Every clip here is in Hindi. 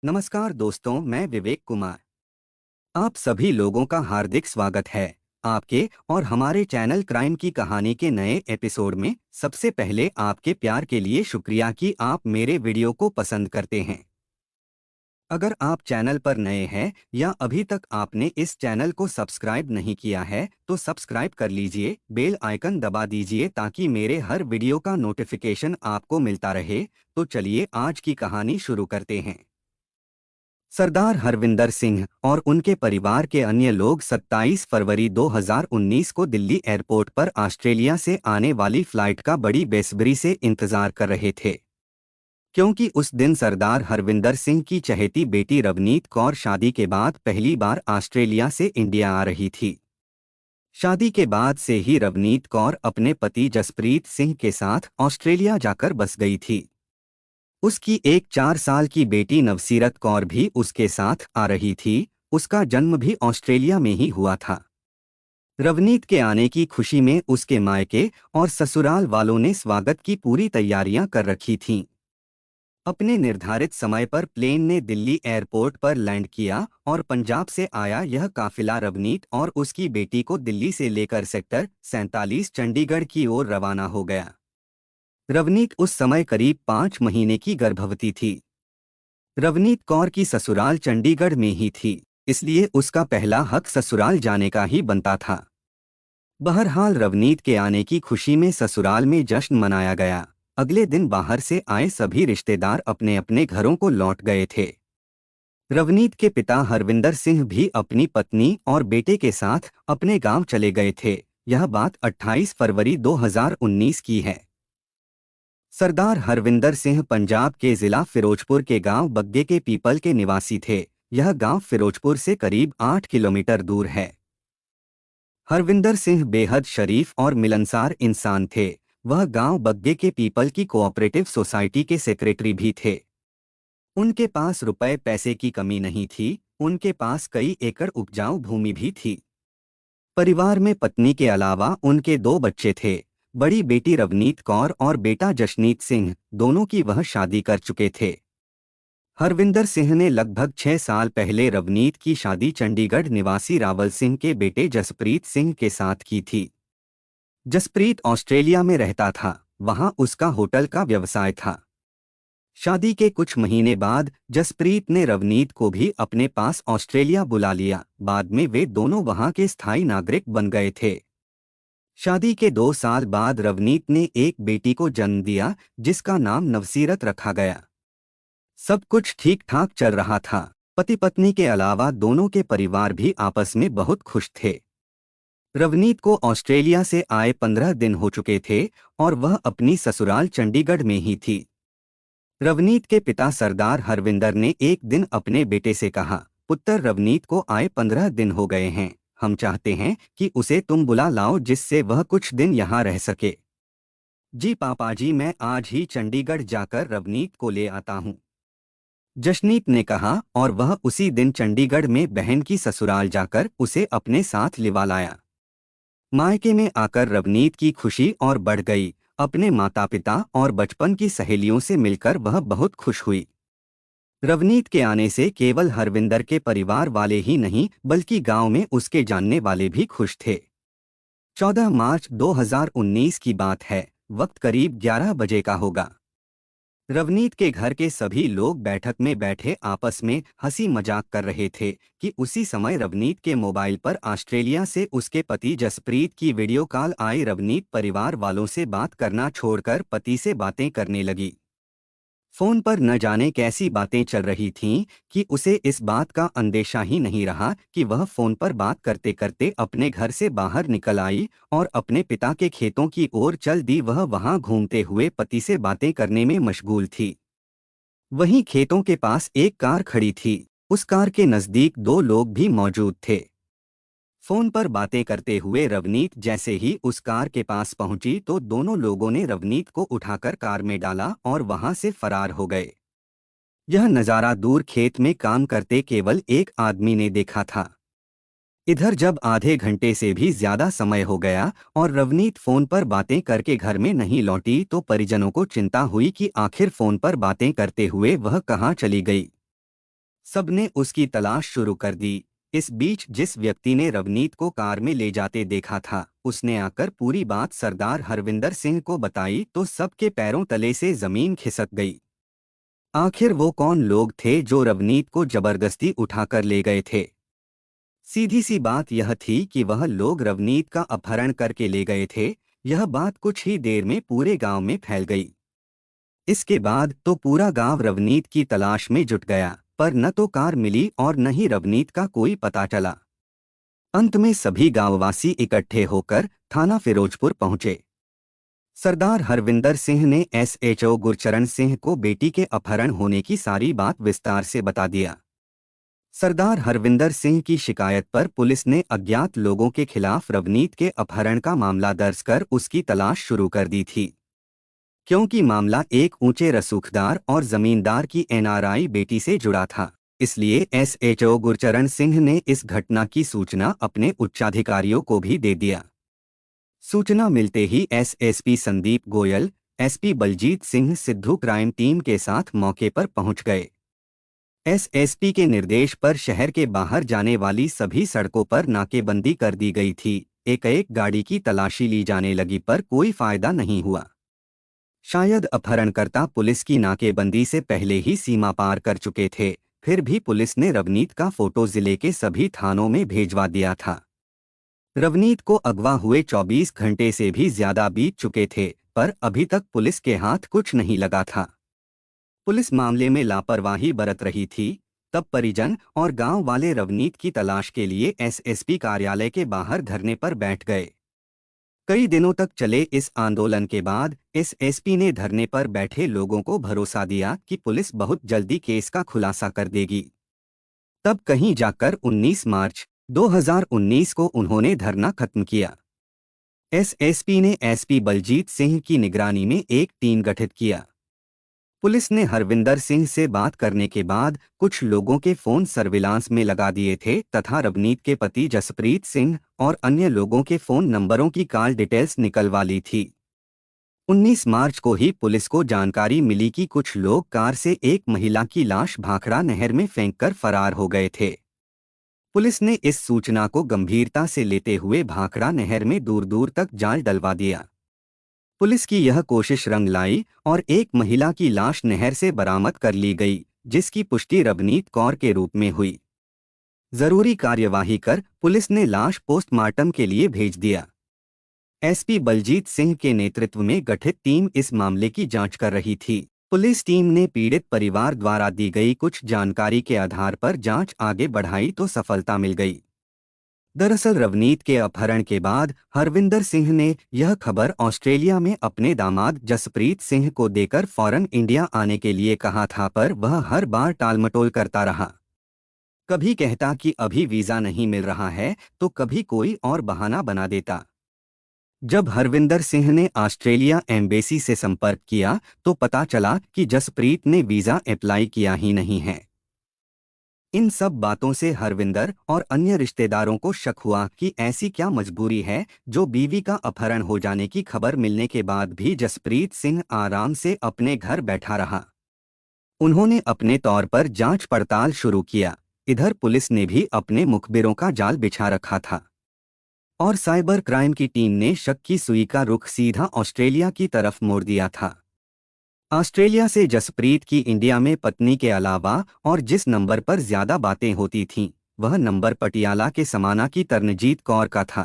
नमस्कार दोस्तों, मैं विवेक कुमार। आप सभी लोगों का हार्दिक स्वागत है आपके और हमारे चैनल क्राइम की कहानी के नए एपिसोड में। सबसे पहले आपके प्यार के लिए शुक्रिया कि आप मेरे वीडियो को पसंद करते हैं। अगर आप चैनल पर नए हैं या अभी तक आपने इस चैनल को सब्सक्राइब नहीं किया है तो सब्सक्राइब कर लीजिए, बेल आइकन दबा दीजिए ताकि मेरे हर वीडियो का नोटिफिकेशन आपको मिलता रहे। तो चलिए आज की कहानी शुरू करते हैं। सरदार हरविंदर सिंह और उनके परिवार के अन्य लोग 27 फरवरी 2019 को दिल्ली एयरपोर्ट पर ऑस्ट्रेलिया से आने वाली फ्लाइट का बड़ी बेसब्री से इंतजार कर रहे थे, क्योंकि उस दिन सरदार हरविंदर सिंह की चहेती बेटी रवनीत कौर शादी के बाद पहली बार ऑस्ट्रेलिया से इंडिया आ रही थी। शादी के बाद से ही रवनीत कौर अपने पति जसप्रीत सिंह के साथ ऑस्ट्रेलिया जाकर बस गई थी। उसकी एक 4 साल की बेटी नवसीरत कौर भी उसके साथ आ रही थी। उसका जन्म भी ऑस्ट्रेलिया में ही हुआ था। रवनीत के आने की खुशी में उसके मायके और ससुराल वालों ने स्वागत की पूरी तैयारियां कर रखी थीं। अपने निर्धारित समय पर प्लेन ने दिल्ली एयरपोर्ट पर लैंड किया और पंजाब से आया यह काफिला रवनीत और उसकी बेटी को दिल्ली से लेकर सेक्टर 47 चंडीगढ़ की ओर रवाना हो गया। रवनीत उस समय करीब 5 महीने की गर्भवती थी। रवनीत कौर की ससुराल चंडीगढ़ में ही थी, इसलिए उसका पहला हक ससुराल जाने का ही बनता था। बहरहाल रवनीत के आने की खुशी में ससुराल में जश्न मनाया गया। अगले दिन बाहर से आए सभी रिश्तेदार अपने अपने घरों को लौट गए थे। रवनीत के पिता हरविंदर सिंह भी अपनी पत्नी और बेटे के साथ अपने गांव चले गए थे। यह बात 28 फरवरी 2019 की है। सरदार हरविंदर सिंह पंजाब के जिला फिरोजपुर के गांव बग्गे के पीपल के निवासी थे। यह गांव फिरोजपुर से करीब 8 किलोमीटर दूर है। हरविंदर सिंह बेहद शरीफ और मिलनसार इंसान थे। वह गांव बग्गे के पीपल की कोऑपरेटिव सोसाइटी के सेक्रेटरी भी थे। उनके पास रुपए पैसे की कमी नहीं थी। उनके पास कई एकड़ उपजाऊ भूमि भी थी। परिवार में पत्नी के अलावा उनके 2 बच्चे थे। बड़ी बेटी रवनीत कौर और बेटा जशनीत सिंह, दोनों की वह शादी कर चुके थे। हरविंदर सिंह ने लगभग 6 साल पहले रवनीत की शादी चंडीगढ़ निवासी रावल सिंह के बेटे जसप्रीत सिंह के साथ की थी। जसप्रीत ऑस्ट्रेलिया में रहता था, वहां उसका होटल का व्यवसाय था। शादी के कुछ महीने बाद जसप्रीत ने रवनीत को भी अपने पास ऑस्ट्रेलिया बुला लिया। बाद में वे दोनों वहां के स्थायी नागरिक बन गए थे। शादी के 2 साल बाद रवनीत ने एक बेटी को जन्म दिया, जिसका नाम नवसीरत रखा गया। सब कुछ ठीक ठाक चल रहा था। पति पत्नी के अलावा दोनों के परिवार भी आपस में बहुत खुश थे। रवनीत को ऑस्ट्रेलिया से आए 15 दिन हो चुके थे और वह अपनी ससुराल चंडीगढ़ में ही थी। रवनीत के पिता सरदार हरविंदर ने एक दिन अपने बेटे से कहा, पुत्र, रवनीत को आए 15 दिन हो गए हैं। हम चाहते हैं कि उसे तुम बुला लाओ जिससे वह कुछ दिन यहाँ रह सके। जी पापा जी, मैं आज ही चंडीगढ़ जाकर रवनीत को ले आता हूँ, जशनीत ने कहा और वह उसी दिन चंडीगढ़ में बहन की ससुराल जाकर उसे अपने साथ लिवा लाया। मायके में आकर रवनीत की खुशी और बढ़ गई। अपने माता पिता और बचपन की सहेलियों से मिलकर वह बहुत खुश हुई। रवनीत के आने से केवल हरविंदर के परिवार वाले ही नहीं बल्कि गांव में उसके जानने वाले भी खुश थे। 14 मार्च 2019 की बात है। वक्त करीब 11 बजे का होगा। रवनीत के घर के सभी लोग बैठक में बैठे आपस में हंसी मजाक कर रहे थे कि उसी समय रवनीत के मोबाइल पर ऑस्ट्रेलिया से उसके पति जसप्रीत की वीडियो कॉल आई। रवनीत परिवार वालों से बात करना छोड़कर पति से बातें करने लगी। फोन पर न जाने कैसी बातें चल रही थीं कि उसे इस बात का अंदेशा ही नहीं रहा कि वह फोन पर बात करते करते अपने घर से बाहर निकल आई और अपने पिता के खेतों की ओर चल दी। वह वहां घूमते हुए पति से बातें करने में मशगूल थी। वहीं खेतों के पास एक कार खड़ी थी। उस कार के नजदीक 2 लोग भी मौजूद थे। फोन पर बातें करते हुए रवनीत जैसे ही उस कार के पास पहुंची तो दोनों लोगों ने रवनीत को उठाकर कार में डाला और वहां से फरार हो गए। यह नज़ारा दूर खेत में काम करते केवल एक आदमी ने देखा था। इधर जब आधे घंटे से भी ज्यादा समय हो गया और रवनीत फोन पर बातें करके घर में नहीं लौटी तो परिजनों को चिंता हुई कि आखिर फोन पर बातें करते हुए वह कहाँ चली गई। सबने उसकी तलाश शुरू कर दी। इस बीच जिस व्यक्ति ने रवनीत को कार में ले जाते देखा था, उसने आकर पूरी बात सरदार हरविंदर सिंह को बताई तो सबके पैरों तले से जमीन खिसक गई। आखिर वो कौन लोग थे जो रवनीत को जबरदस्ती उठाकर ले गए थे? सीधी सी बात यह थी कि वह लोग रवनीत का अपहरण करके ले गए थे। यह बात कुछ ही देर में पूरे गांव में फैल गई। इसके बाद तो पूरा गांव रवनीत की तलाश में जुट गया, पर न तो कार मिली और न ही रवनीत का कोई पता चला। अंत में सभी गांववासी इकट्ठे होकर थाना फिरोजपुर पहुंचे। सरदार हरविंदर सिंह ने एसएचओ गुरचरण सिंह को बेटी के अपहरण होने की सारी बात विस्तार से बता दिया। सरदार हरविंदर सिंह की शिकायत पर पुलिस ने अज्ञात लोगों के खिलाफ रवनीत के अपहरण का मामला दर्ज कर उसकी तलाश शुरू कर दी थी। क्योंकि मामला एक ऊंचे रसूखदार और जमींदार की एनआरआई बेटी से जुड़ा था, इसलिए एसएचओ गुरचरण सिंह ने इस घटना की सूचना अपने उच्चाधिकारियों को भी दे दिया। सूचना मिलते ही SSP Sandeep Goyal, SP Baljit Singh Sidhu crime team के साथ मौके पर पहुंच गए। एसएसपी के निर्देश पर शहर के बाहर जाने वाली सभी सड़कों पर नाकेबंदी कर दी गई थी। एक गाड़ी की तलाशी ली जाने लगी पर कोई फायदा नहीं हुआ। शायद अपहरणकर्ता पुलिस की नाकेबंदी से पहले ही सीमा पार कर चुके थे। फिर भी पुलिस ने रवनीत का फोटो जिले के सभी थानों में भेजवा दिया था। रवनीत को अगवा हुए 24 घंटे से भी ज्यादा बीत चुके थे, पर अभी तक पुलिस के हाथ कुछ नहीं लगा था। पुलिस मामले में लापरवाही बरत रही थी। तब परिजन और गांव वाले रवनीत की तलाश के लिए एसएसपी कार्यालय के बाहर धरने पर बैठ गए। कई दिनों तक चले इस आंदोलन के बाद एसएसपी ने धरने पर बैठे लोगों को भरोसा दिया कि पुलिस बहुत जल्दी केस का खुलासा कर देगी। तब कहीं जाकर 19 मार्च 2019 को उन्होंने धरना खत्म किया। एसएसपी ने एसपी बलजीत सिंह की निगरानी में एक टीम गठित किया। पुलिस ने हरविंदर सिंह से बात करने के बाद कुछ लोगों के फोन सर्विलांस में लगा दिए थे तथा रवनीत के पति जसप्रीत सिंह और अन्य लोगों के फोन नंबरों की कॉल डिटेल्स निकलवा ली थी। 19 मार्च को ही पुलिस को जानकारी मिली कि कुछ लोग कार से एक महिला की लाश भाखड़ा नहर में फेंककर फरार हो गए थे। पुलिस ने इस सूचना को गंभीरता से लेते हुए भाखड़ा नहर में दूर दूर तक जाल डलवा दिया। पुलिस की यह कोशिश रंग लाई और एक महिला की लाश नहर से बरामद कर ली गई, जिसकी पुष्टि रवनीत कौर के रूप में हुई। जरूरी कार्यवाही कर पुलिस ने लाश पोस्टमार्टम के लिए भेज दिया। एसपी बलजीत सिंह के नेतृत्व में गठित टीम इस मामले की जांच कर रही थी। पुलिस टीम ने पीड़ित परिवार द्वारा दी गई कुछ जानकारी के आधार पर जांच आगे बढ़ाई तो सफलता मिल गई। दरअसल रवनीत के अपहरण के बाद हरविंदर सिंह ने यह खबर ऑस्ट्रेलिया में अपने दामाद जसप्रीत सिंह को देकर फौरन इंडिया आने के लिए कहा था, पर वह हर बार टालमटोल करता रहा। कभी कहता कि अभी वीजा नहीं मिल रहा है तो कभी कोई और बहाना बना देता। जब हरविंदर सिंह ने ऑस्ट्रेलिया एम्बेसी से संपर्क किया तो पता चला कि जसप्रीत ने वीजा अप्लाई किया ही नहीं है। इन सब बातों से हरविंदर और अन्य रिश्तेदारों को शक हुआ कि ऐसी क्या मजबूरी है जो बीवी का अपहरण हो जाने की खबर मिलने के बाद भी जसप्रीत सिंह आराम से अपने घर बैठा रहा। उन्होंने अपने तौर पर जांच पड़ताल शुरू किया। इधर पुलिस ने भी अपने मुखबिरों का जाल बिछा रखा था और साइबर क्राइम की टीम ने शक की सुई का रुख सीधा ऑस्ट्रेलिया की तरफ मोड़ दिया था। ऑस्ट्रेलिया से जसप्रीत की इंडिया में पत्नी के अलावा और जिस नंबर पर ज्यादा बातें होती थीं, वह नंबर पटियाला के समाना की तरनजीत कौर का था।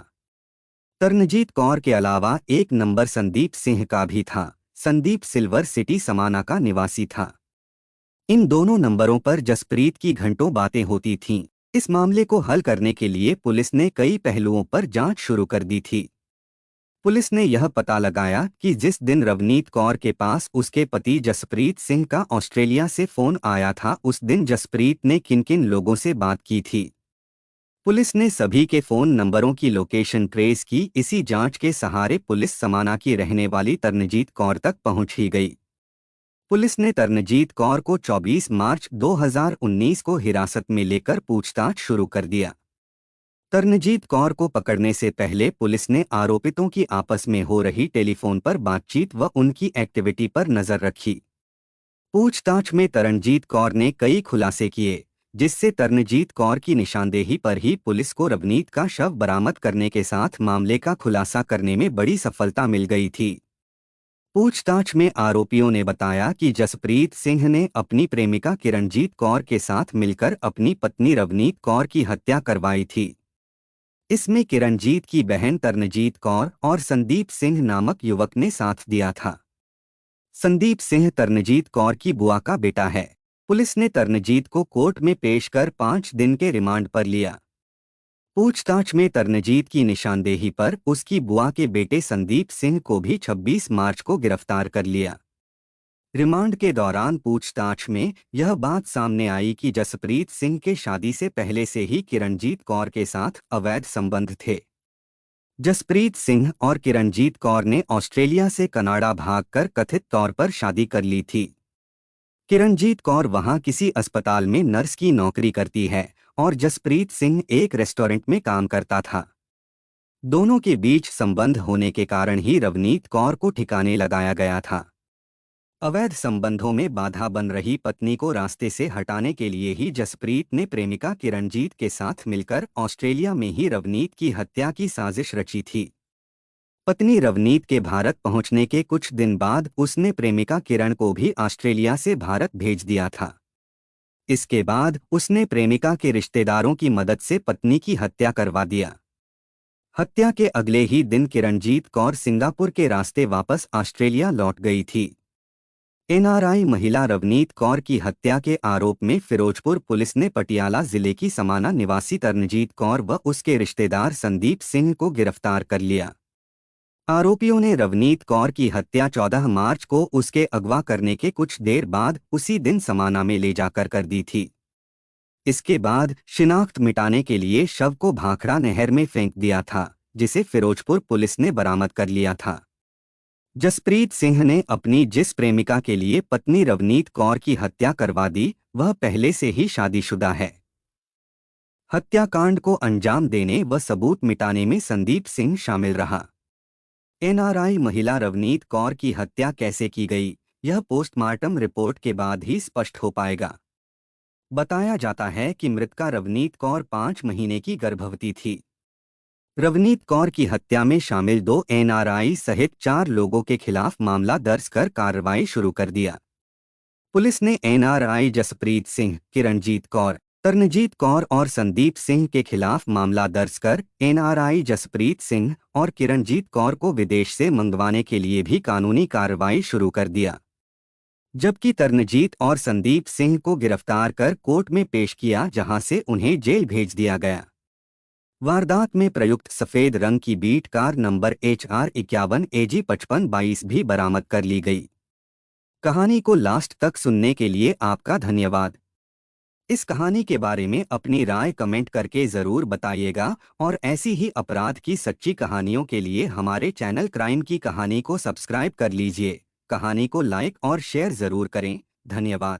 तरनजीत कौर के अलावा एक नंबर संदीप सिंह का भी था। संदीप सिल्वर सिटी समाना का निवासी था। इन दोनों नंबरों पर जसप्रीत की घंटों बातें होती थीं। इस मामले को हल करने के लिए पुलिस ने कई पहलुओं पर जांच शुरू कर दी थी। पुलिस ने यह पता लगाया कि जिस दिन रवनीत कौर के पास उसके पति जसप्रीत सिंह का ऑस्ट्रेलिया से फोन आया था, उस दिन जसप्रीत ने किन किन लोगों से बात की थी। पुलिस ने सभी के फोन नंबरों की लोकेशन ट्रेस की। इसी जांच के सहारे पुलिस समाना की रहने वाली तरनजीत कौर तक पहुंच ही गई। पुलिस ने तरनजीत कौर को 24 मार्च 2019 को हिरासत में लेकर पूछताछ शुरू कर दिया। तरनजीत कौर को पकड़ने से पहले पुलिस ने आरोपितों की आपस में हो रही टेलीफोन पर बातचीत व उनकी एक्टिविटी पर नजर रखी। पूछताछ में तरनजीत कौर ने कई खुलासे किए, जिससे तरनजीत कौर की निशानदेही पर ही पुलिस को रवनीत का शव बरामद करने के साथ मामले का खुलासा करने में बड़ी सफलता मिल गई थी। पूछताछ में आरोपियों ने बताया कि जसप्रीत सिंह ने अपनी प्रेमिका किरणजीत कौर के साथ मिलकर अपनी पत्नी रवनीत कौर की हत्या करवाई थी। इसमें किरणजीत की बहन तरनजीत कौर और संदीप सिंह नामक युवक ने साथ दिया था। संदीप सिंह तरनजीत कौर की बुआ का बेटा है। पुलिस ने तरनजीत को कोर्ट में पेश कर 5 दिन के रिमांड पर लिया। पूछताछ में तरनजीत की निशानदेही पर उसकी बुआ के बेटे संदीप सिंह को भी 26 मार्च को गिरफ्तार कर लिया। रिमांड के दौरान पूछताछ में यह बात सामने आई कि जसप्रीत सिंह के शादी से पहले से ही किरणजीत कौर के साथ अवैध संबंध थे। जसप्रीत सिंह और किरणजीत कौर ने ऑस्ट्रेलिया से कनाडा भागकर कथित तौर पर शादी कर ली थी। किरणजीत कौर वहां किसी अस्पताल में नर्स की नौकरी करती है और जसप्रीत सिंह एक रेस्टोरेंट में काम करता था। दोनों के बीच संबंध होने के कारण ही रवनीत कौर को ठिकाने लगाया गया था। अवैध संबंधों में बाधा बन रही पत्नी को रास्ते से हटाने के लिए ही जसप्रीत ने प्रेमिका किरणजीत के साथ मिलकर ऑस्ट्रेलिया में ही रवनीत की हत्या की साजिश रची थी। पत्नी रवनीत के भारत पहुंचने के कुछ दिन बाद उसने प्रेमिका किरण को भी ऑस्ट्रेलिया से भारत भेज दिया था। इसके बाद उसने प्रेमिका के रिश्तेदारों की मदद से पत्नी की हत्या करवा दिया। हत्या के अगले ही दिन किरणजीत कौर सिंगापुर के रास्ते वापस ऑस्ट्रेलिया लौट गई थी। एनआरआई महिला रवनीत कौर की हत्या के आरोप में फिरोजपुर पुलिस ने पटियाला जिले की समाना निवासी तरनजीत कौर व उसके रिश्तेदार संदीप सिंह को गिरफ्तार कर लिया। आरोपियों ने रवनीत कौर की हत्या 14 मार्च को उसके अगवा करने के कुछ देर बाद उसी दिन समाना में ले जाकर कर दी थी। इसके बाद शिनाख्त मिटाने के लिए शव को भाखड़ा नहर में फेंक दिया था, जिसे फिरोजपुर पुलिस ने बरामद कर लिया था। जसप्रीत सिंह ने अपनी जिस प्रेमिका के लिए पत्नी रवनीत कौर की हत्या करवा दी, वह पहले से ही शादीशुदा है। हत्याकांड को अंजाम देने व सबूत मिटाने में संदीप सिंह शामिल रहा। एनआरआई महिला रवनीत कौर की हत्या कैसे की गई, यह पोस्टमार्टम रिपोर्ट के बाद ही स्पष्ट हो पाएगा। बताया जाता है कि मृतका रवनीत कौर 5 महीने की गर्भवती थी। रवनीत कौर की हत्या में शामिल 2 एनआरआई सहित 4 लोगों के खिलाफ मामला दर्ज कर कार्रवाई शुरू कर दिया। पुलिस ने एनआरआई जसप्रीत सिंह, किरणजीत कौर, तरनजीत कौर और संदीप सिंह के खिलाफ मामला दर्ज कर एनआरआई जसप्रीत सिंह और किरणजीत कौर को विदेश से मंगवाने के लिए भी कानूनी कार्रवाई शुरू कर दिया, जबकि तरनजीत और संदीप सिंह को गिरफ्तार कर कोर्ट में पेश किया, जहां से उन्हें जेल भेज दिया गया। वारदात में प्रयुक्त सफेद रंग की Beat car number HR 51 AG 5522 भी बरामद कर ली गई। कहानी को लास्ट तक सुनने के लिए आपका धन्यवाद। इस कहानी के बारे में अपनी राय कमेंट करके ज़रूर बताइएगा और ऐसी ही अपराध की सच्ची कहानियों के लिए हमारे चैनल क्राइम की कहानी को सब्सक्राइब कर लीजिए। कहानी को लाइक और शेयर ज़रूर करें। धन्यवाद।